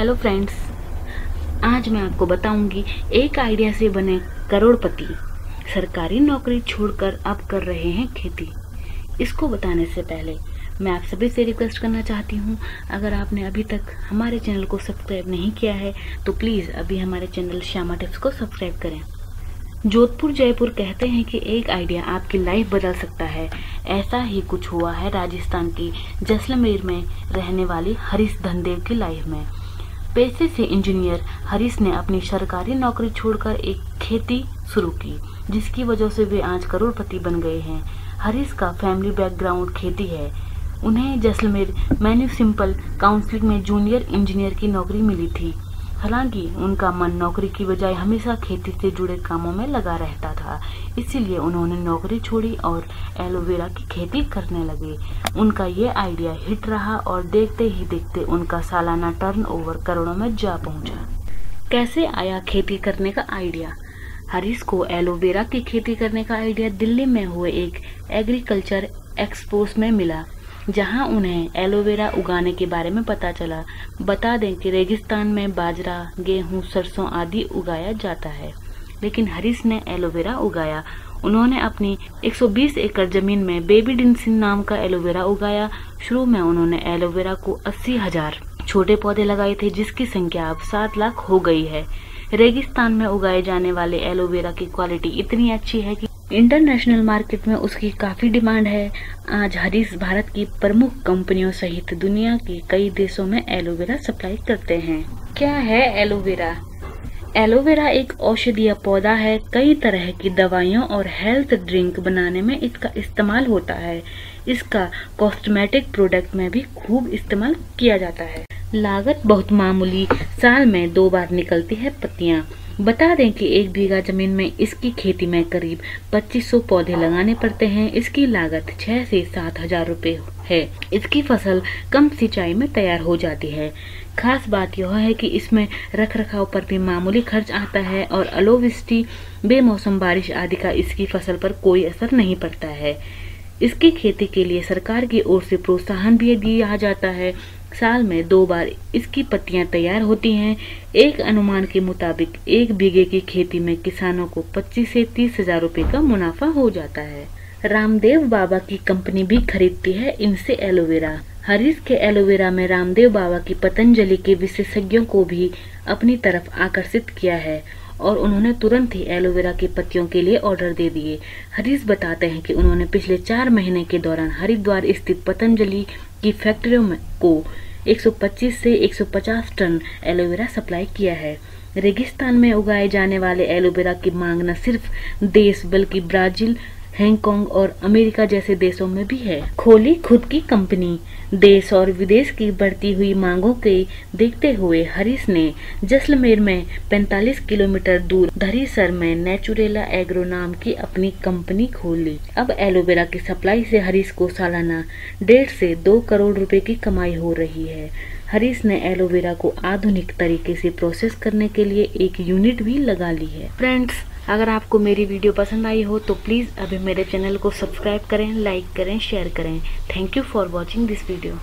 Hello friends, आज मैं आपको बताऊंगी एक आइडिया से बने करोड़पति सरकारी नौकरी छोड़कर अब कर रहे हैं खेती। इसको बताने से पहले मैं आप सभी से रिक्वेस्ट करना चाहती हूँ, अगर आपने अभी तक हमारे चैनल को सब्सक्राइब नहीं किया है तो प्लीज़ अभी हमारे चैनल श्यामा टिप्स को सब्सक्राइब करें। जोधपुर जयपुर कहते हैं कि एक आइडिया आपकी लाइफ बदल सकता है। ऐसा ही कुछ हुआ है राजस्थान की जैसलमेर में रहने वाली हरीश धनदेव की लाइफ में। पेशे से इंजीनियर हरीश ने अपनी सरकारी नौकरी छोड़कर एक खेती शुरू की, जिसकी वजह से वे आज करोड़पति बन गए हैं। हरीश का फैमिली बैकग्राउंड खेती है। उन्हें जैसलमेर म्युनिसिपल काउंसिल में जूनियर इंजीनियर की नौकरी मिली थी। हालांकि उनका मन नौकरी की बजाय हमेशा खेती से जुड़े कामों में लगा रहता था, इसीलिए उन्होंने नौकरी छोड़ी और एलोवेरा की खेती करने लगे। उनका ये आइडिया हिट रहा और देखते ही देखते उनका सालाना टर्नओवर करोड़ों में जा पहुंचा। कैसे आया खेती करने का आइडिया? हरीश को एलोवेरा की खेती करने का आइडिया दिल्ली में हुए एक एग्रीकल्चर एक्सपोज में मिला, जहां उन्हें एलोवेरा उगाने के बारे में पता चला। बता दें कि रेगिस्तान में बाजरा, गेहूं, सरसों आदि उगाया जाता है, लेकिन हरीश ने एलोवेरा उगाया। उन्होंने अपनी 120 एकड़ जमीन में बेबी डिंसिन नाम का एलोवेरा उगाया। शुरू में उन्होंने एलोवेरा को 80,000 छोटे पौधे लगाए थे, जिसकी संख्या अब 7 लाख हो गई है। रेगिस्तान में उगाए जाने वाले एलोवेरा की क्वालिटी इतनी अच्छी है कि इंटरनेशनल मार्केट में उसकी काफी डिमांड है। आज हरीश भारत की प्रमुख कंपनियों सहित दुनिया के कई देशों में एलोवेरा सप्लाई करते हैं। क्या है एलोवेरा? एलोवेरा एक औषधीय पौधा है। कई तरह की दवाइयों और हेल्थ ड्रिंक बनाने में इसका इस्तेमाल होता है। इसका कॉस्मेटिक प्रोडक्ट में भी खूब इस्तेमाल किया जाता है। लागत बहुत मामूली, साल में 2 बार निकलती है पत्तियां। बता दें कि 1 बीघा जमीन में इसकी खेती में करीब 2500 पौधे लगाने पड़ते हैं। इसकी लागत 6 से 7 हजार रुपए है। इसकी फसल कम सिंचाई में तैयार हो जाती है। खास बात यह है कि इसमें रखरखाव पर भी मामूली खर्च आता है और अलोवृष्टि, बेमौसम बारिश आदि का इसकी फसल पर कोई असर नहीं पड़ता है। इसकी खेती के लिए सरकार की ओर से प्रोत्साहन भी दिया जाता है। साल में 2 बार इसकी पत्तियां तैयार होती हैं। एक अनुमान के मुताबिक 1 बीघे की खेती में किसानों को 25 से 30 हजार रुपए का मुनाफा हो जाता है। रामदेव बाबा की कंपनी भी खरीदती है इनसे एलोवेरा। हरीश के एलोवेरा में रामदेव बाबा की पतंजलि के विशेषज्ञों को भी अपनी तरफ आकर्षित किया है और उन्होंने तुरंत ही एलोवेरा की पत्तियों के लिए ऑर्डर दे दिए। हरीश बताते हैं कि उन्होंने पिछले 4 महीने के दौरान हरिद्वार स्थित पतंजलि की फैक्ट्रियों को 125 से 150 टन एलोवेरा सप्लाई किया है। रेगिस्तान में उगाए जाने वाले एलोवेरा की मांग न सिर्फ देश बल्कि ब्राजील, हांगकांग और अमेरिका जैसे देशों में भी है। खोली खुद की कंपनी। देश और विदेश की बढ़ती हुई मांगों के देखते हुए हरीश ने जैसलमेर में 45 किलोमीटर दूर धरीसर में नेचुरेला एग्रो नाम की अपनी कंपनी खोल ली। अब एलोवेरा की सप्लाई से हरीश को सालाना 1.5 से 2 करोड़ रुपए की कमाई हो रही है। हरीश ने एलोवेरा को आधुनिक तरीके से प्रोसेस करने के लिए एक यूनिट भी लगा ली है। फ्रेंड्स, अगर आपको मेरी वीडियो पसंद आई हो तो प्लीज़ अभी मेरे चैनल को सब्सक्राइब करें, लाइक करें, शेयर करें। Thank you for watching this video.